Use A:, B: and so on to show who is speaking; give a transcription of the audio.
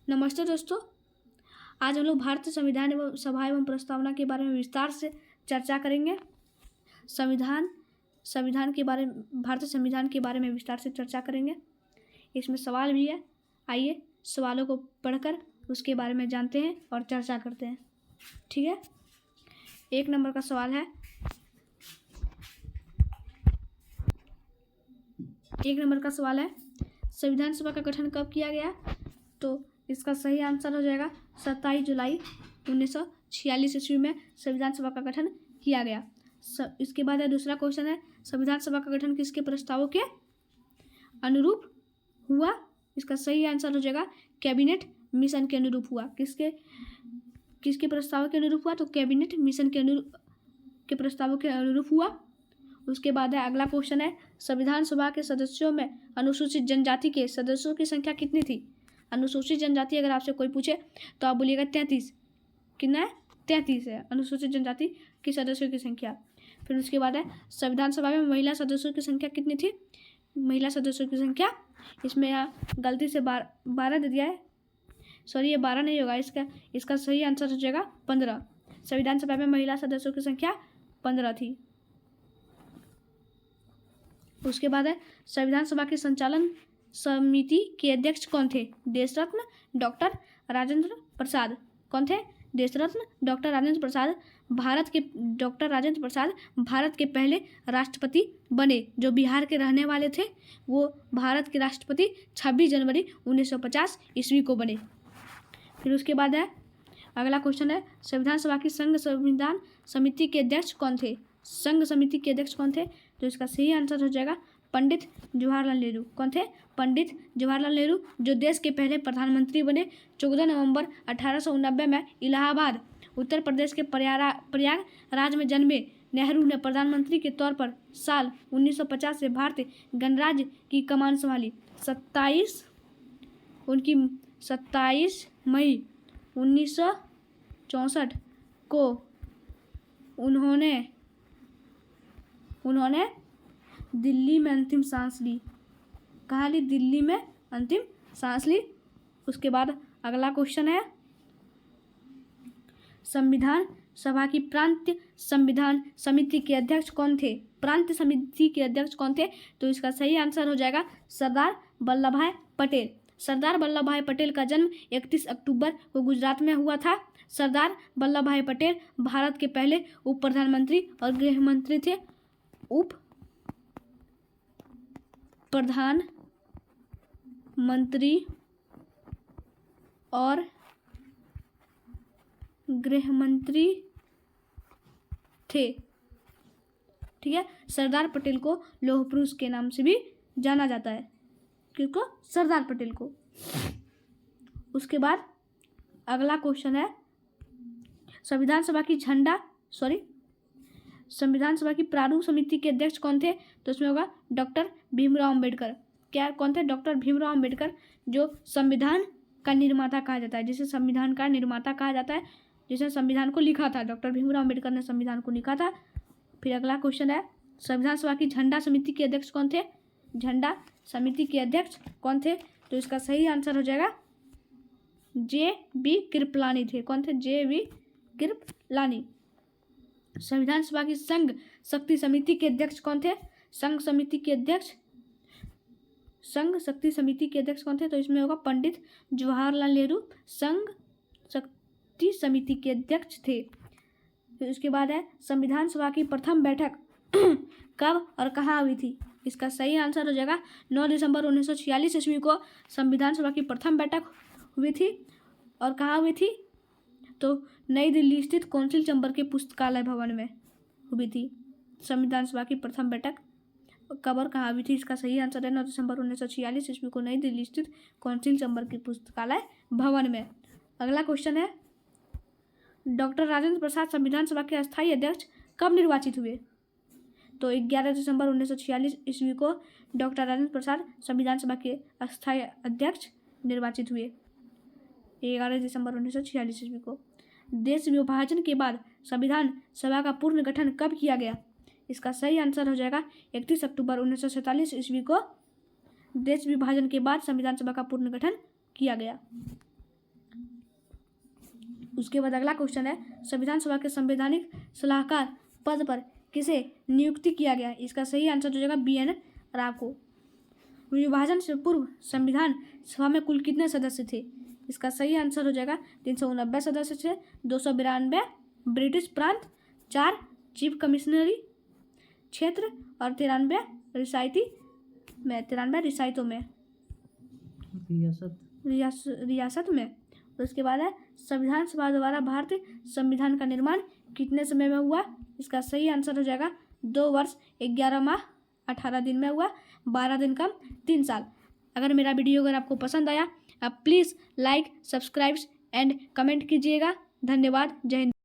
A: नमस्ते दोस्तों, आज हम लोग भारतीय संविधान एवं सभा एवं प्रस्तावना के बारे में विस्तार से चर्चा करेंगे। संविधान के बारे में, भारतीय संविधान के बारे में विस्तार से चर्चा करेंगे। इसमें सवाल भी है। आइए सवालों को पढ़कर उसके बारे में जानते हैं और चर्चा करते हैं। ठीक है, 1 नंबर का सवाल है। 1 नंबर का सवाल है, संविधान सभा का गठन कब किया गया? तो इसका सही आंसर हो जाएगा 27 जुलाई 1946 ईस्वी में संविधान सभा का गठन किया गया। इसके बाद है दूसरा क्वेश्चन है, संविधान सभा का गठन किसके प्रस्तावों के अनुरूप हुआ? इसका सही आंसर हो जाएगा कैबिनेट मिशन के अनुरूप हुआ। किसके प्रस्तावों के अनुरूप हुआ? तो कैबिनेट मिशन के प्रस्तावों के अनुरूप हुआ। उसके बाद है अगला क्वेश्चन है, संविधान सभा के सदस्यों में अनुसूचित जनजाति के सदस्यों की संख्या कितनी थी? अनुसूचित जनजाति अगर आपसे कोई पूछे तो आप बोलिएगा 33। कितना है? 33 है अनुसूचित जनजाति के सदस्यों की संख्या। फिर उसके बाद है संविधान सभा में महिला सदस्यों की संख्या कितनी थी? महिला सदस्यों की संख्या, इसमें यहाँ गलती से 12 दे दिया है। सॉरी, ये 12 नहीं होगा, इसका सही आंसर हो जाएगा 15। संविधान सभा में महिला सदस्यों की संख्या 15 थी। उसके बाद है संविधान सभा के संचालन समिति के अध्यक्ष कौन थे? देशरत्न डॉक्टर राजेंद्र प्रसाद। कौन थे? देशरत्न डॉक्टर राजेंद्र प्रसाद। डॉक्टर राजेंद्र प्रसाद भारत के पहले राष्ट्रपति बने। जो बिहार के रहने वाले थे वो भारत के राष्ट्रपति 26 जनवरी 1950 ईस्वी को बने। फिर उसके बाद है अगला क्वेश्चन है, संविधान सभा की संघ संविधान समिति के अध्यक्ष कौन थे? संघ समिति के अध्यक्ष कौन थे? तो इसका सही आंसर हो जाएगा पंडित जवाहरलाल नेहरू। कौन थे? पंडित जवाहरलाल नेहरू, जो देश के पहले प्रधानमंत्री बने। 14 नवंबर 1890 में इलाहाबाद उत्तर प्रदेश के प्रयागराज में जन्मे नेहरू ने प्रधानमंत्री के तौर पर साल 1950 से भारतीय गणराज्य की कमान संभाली। 27 मई 1964 को उन्होंने दिल्ली में अंतिम सांस ली। कहाँ ली? दिल्ली में अंतिम सांस ली। उसके बाद अगला क्वेश्चन है, संविधान सभा की प्रांतीय संविधान समिति के अध्यक्ष कौन थे? प्रांतीय समिति के अध्यक्ष कौन थे? तो इसका सही आंसर हो जाएगा सरदार वल्लभ भाई पटेल। सरदार वल्लभ भाई पटेल का जन्म 31 अक्टूबर को गुजरात में हुआ था। सरदार वल्लभ भाई पटेल भारत के पहले उप प्रधानमंत्री और गृह मंत्री थे। उप प्रधानमंत्री और गृह मंत्री थे। ठीक है, सरदार पटेल को लौह पुरुष के नाम से भी जाना जाता है। किसको? सरदार पटेल को। उसके बाद अगला क्वेश्चन है, संविधान सभा की प्रारूप समिति के अध्यक्ष कौन थे? तो इसमें होगा डॉक्टर भीमराव अम्बेडकर। कौन थे? डॉक्टर भीमराव अम्बेडकर, जो संविधान का निर्माता कहा जाता है, जिसे संविधान का निर्माता कहा जाता है, जिसने संविधान को लिखा था। डॉक्टर भीमराव अम्बेडकर ने संविधान को लिखा था। फिर अगला क्वेश्चन है, संविधान सभा की झंडा समिति के अध्यक्ष कौन थे? झंडा समिति के अध्यक्ष कौन थे? तो इसका सही आंसर हो जाएगा जे.बी. कृपलानी थे। कौन थे? जे.बी. कृपलानी। संविधान सभा की संघ शक्ति समिति के अध्यक्ष कौन थे? संघ शक्ति समिति के अध्यक्ष कौन थे? तो इसमें होगा पंडित जवाहरलाल नेहरू संघ शक्ति समिति के अध्यक्ष थे। फिर उसके बाद है, संविधान सभा की प्रथम बैठक कब और कहाँ हुई थी? इसका सही आंसर हो जाएगा 9 दिसंबर 1946 ईस्वी को संविधान सभा की प्रथम बैठक हुई थी। और कहाँ हुई थी? तो नई दिल्ली स्थित कौंसिल चैम्बर के पुस्तकालय भवन में हुई थी संविधान सभा की प्रथम बैठक। कब और कहाँ हुई थी? इसका सही आंसर है 9 दिसंबर 1946 ईस्वी को नई दिल्ली स्थित कौंसिल चैम्बर के पुस्तकालय भवन में। अगला क्वेश्चन है, डॉक्टर राजेंद्र प्रसाद संविधान सभा के अस्थायी अध्यक्ष कब निर्वाचित हुए? तो 11 दिसंबर 1946 ईस्वी को डॉक्टर राजेंद्र प्रसाद संविधान सभा के अस्थायी अध्यक्ष निर्वाचित हुए। 11 दिसंबर 1946 ईस्वी को। देश विभाजन के बाद संविधान सभा का पूर्ण गठन कब किया गया? इसका सही आंसर हो जाएगा 31 अक्टूबर 1947 ईस्वी को देश विभाजन के बाद संविधान सभा का पूर्ण गठन किया गया। उसके बाद अगला क्वेश्चन है, संविधान सभा के संवैधानिक सलाहकार पद पर किसे नियुक्ति किया गया? इसका सही आंसर हो जाएगा BN राव को। विभाजन से पूर्व संविधान सभा में कुल कितने सदस्य थे? इसका सही आंसर हो जाएगा 389 सदस्य थे, 292 ब्रिटिश प्रांत, 4 चीफ कमिश्नरी क्षेत्र और 93 रियासतों में रियासत में। उसके बाद है, संविधान सभा द्वारा भारतीय संविधान का निर्माण कितने समय में हुआ? इसका सही आंसर हो जाएगा 2 वर्ष 11 माह 18 दिन में हुआ, 12 दिन कम 3 साल। अगर मेरा वीडियो अगर आपको पसंद आया, आप please like, subscribe and comment कीजिएगा। धन्यवाद। जय हिंद।